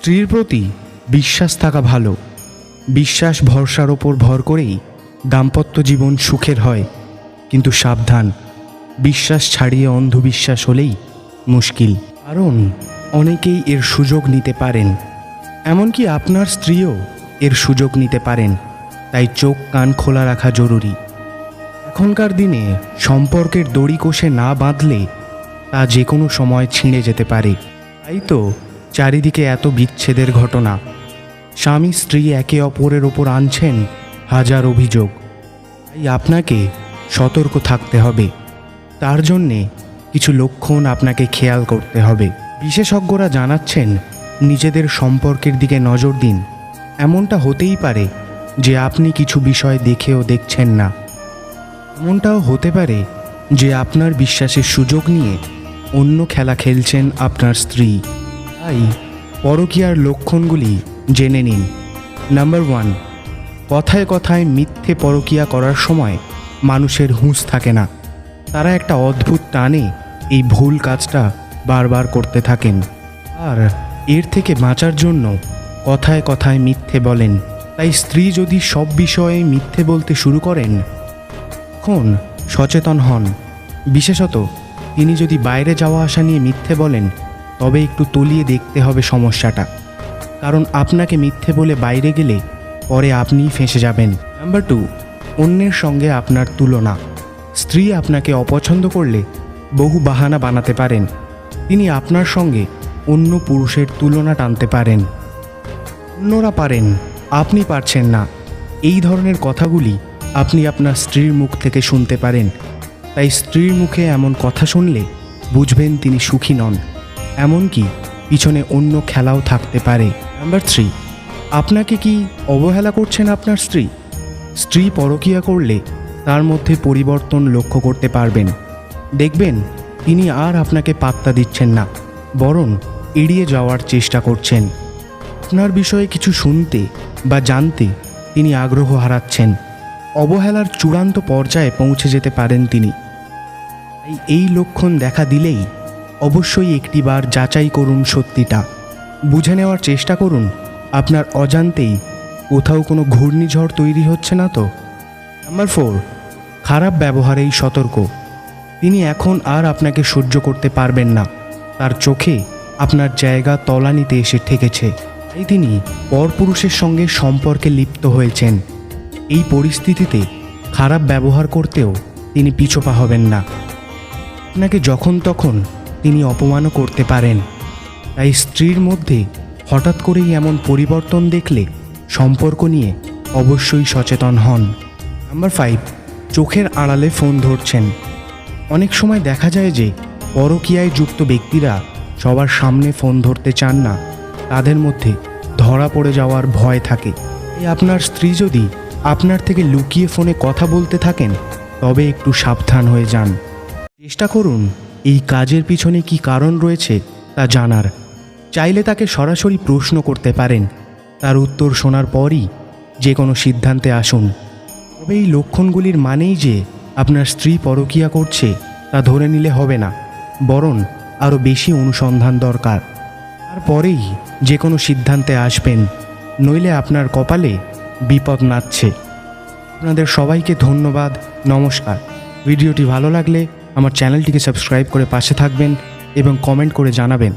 স্ত্রীর প্রতি বিশ্বাস থাকা ভালো। বিশ্বাস ভরসার ওপর ভর করেই দাম্পত্য জীবন সুখের হয়। কিন্তু সাবধান, বিশ্বাস ছাড়িয়ে অন্ধবিশ্বাস হলেই মুশকিল। কারণ অনেকেই এর সুযোগ নিতে পারেন, এমনকি আপনার স্ত্রীও এর সুযোগ নিতে পারেন। তাই চোখ কান খোলা রাখা জরুরি। এখনকার দিনে সম্পর্কের দড়ি কষে না বাঁধলে তা যে কোনো সময় ছিঁড়ে যেতে পারে। তাই তো চারিদিকে এত বিচ্ছেদের ঘটনা। স্বামী স্ত্রী একে অপরের ওপর আনছেন হাজার অভিযোগ। তাই আপনাকে সতর্ক থাকতে হবে। তার জন্যে কিছু লক্ষণ আপনাকে খেয়াল করতে হবে। বিশেষজ্ঞরা জানাচ্ছেন, নিজেদের সম্পর্কের দিকে নজর দিন। এমনটা হতেই পারে যে আপনি কিছু বিষয় দেখেও দেখছেন না। এমনটাও হতে পারে যে আপনার বিশ্বাসের সুযোগ নিয়ে অন্য খেলা খেলছেন আপনার স্ত্রী। তাই পরকীয়ার লক্ষণগুলি জেনে নিন। নাম্বার 1, কথায় কথায় মিথ্যে পরকীয়া করার সময় মানুষের হুঁশ থাকে না। তারা একটা অদ্ভুত টানে এই ভুল কাজটা বারবার করতে থাকেন। আর এর থেকে বাঁচার জন্য কথায় কথায় মিথ্যে বলেন। তাই স্ত্রী যদি সব বিষয়ে মিথ্যে বলতে শুরু করেন, তখন সচেতন হন। বিশেষত তিনি যদি বাইরে যাওয়া আসা নিয়ে মিথ্যে বলেন, তবে একটু তলিয়ে দেখতে হবে সমস্যাটা। কারণ আপনাকে মিথ্যে বলে বাইরে গেলে পরে আপনিই ফেঁসে যাবেন। নাম্বার 2, অন্যের সঙ্গে আপনার তুলনা। স্ত্রী আপনাকে অপছন্দ করলে বহু বাহানা বানাতে পারেন। তিনি আপনার সঙ্গে অন্য পুরুষের তুলনা টানতে পারেন। অন্যরা পারেন, আপনি পারছেন না, এই ধরনের কথাগুলি আপনি আপনার স্ত্রীর মুখ থেকে শুনতে পারেন। তাই স্ত্রীর মুখে এমন কথা শুনলে বুঝবেন তিনি সুখী নন। এমনকি পিছনে অন্য খেলাও থাকতে পারে। নাম্বার 3, আপনাকে কি অবহেলা করছেন আপনার স্ত্রী? স্ত্রী পরকীয়া করলে তার মধ্যে পরিবর্তন লক্ষ্য করতে পারবেন। দেখবেন তিনি আর আপনাকে পাত্তা দিচ্ছেন না, বরং এড়িয়ে যাওয়ার চেষ্টা করছেন। আপনার বিষয়ে কিছু শুনতে বা জানতে তিনি আগ্রহ হারাচ্ছেন। অবহেলার চূড়ান্ত পর্যায়ে পৌঁছে যেতে পারেন তিনি। তাই এই লক্ষণ দেখা দিলেই অবশ্যই একটিবার যাচাই করুন সত্যিটা। বুঝে নেওয়ার চেষ্টা করুন আপনার অজান্তেই কোথাও কোনো ঘূর্ণিঝড় তৈরি হচ্ছে না তো। নাম্বার 4, খারাপ ব্যবহারেই সতর্ক। তিনি এখন আর আপনাকে সহ্য করতে পারবেন না। তার চোখে আপনার জায়গা তলানিতে এসে ঠেকেছে। তাই তিনি পরপুরুষের সঙ্গে সম্পর্কে লিপ্ত হয়েছেন। এই পরিস্থিতিতে খারাপ ব্যবহার করতেও তিনি পিছপা হবেন না। আপনাকে যখন তখন তিনি অপমানও করতে পারেন। তাই স্ত্রীর মধ্যে হঠাৎ করেই এমন পরিবর্তন দেখলে সম্পর্ক নিয়ে অবশ্যই সচেতন হন। নাম্বার 5, চোখের আড়ালে ফোন ধরছেন। অনেক সময় দেখা যায় যে পরকীয়ায় যুক্ত ব্যক্তিরা সবার সামনে ফোন ধরতে চান না। তাদের মধ্যে ধরা পড়ে যাওয়ার ভয় থাকে। এই আপনার স্ত্রী যদি আপনার থেকে লুকিয়ে ফোনে কথা বলতে থাকেন, তবে একটু সাবধান হয়ে যান। চেষ্টা করুন এই কাজের পিছনে কি কারণ রয়েছে তা জানার। চাইলে তাকে সরাসরি প্রশ্ন করতে পারেন। তার উত্তর শোনার পরই যে কোনো সিদ্ধান্তে আসুন। তবে এই লক্ষণগুলির মানেই যে আপনার স্ত্রী পরকীয়া করছে তা ধরে নিলে হবে না, বরং আরও বেশি অনুসন্ধান দরকার। তারপরেই যে কোনো সিদ্ধান্তে আসবেন, নইলে আপনার কপালে বিপদ নাচছে। আপনাদের সবাইকে ধন্যবাদ। নমস্কার। ভিডিওটি ভালো লাগলে আমার চ্যানেলটিকে সাবস্ক্রাইব করে পাশে থাকবেন এবং কমেন্ট করে জানাবেন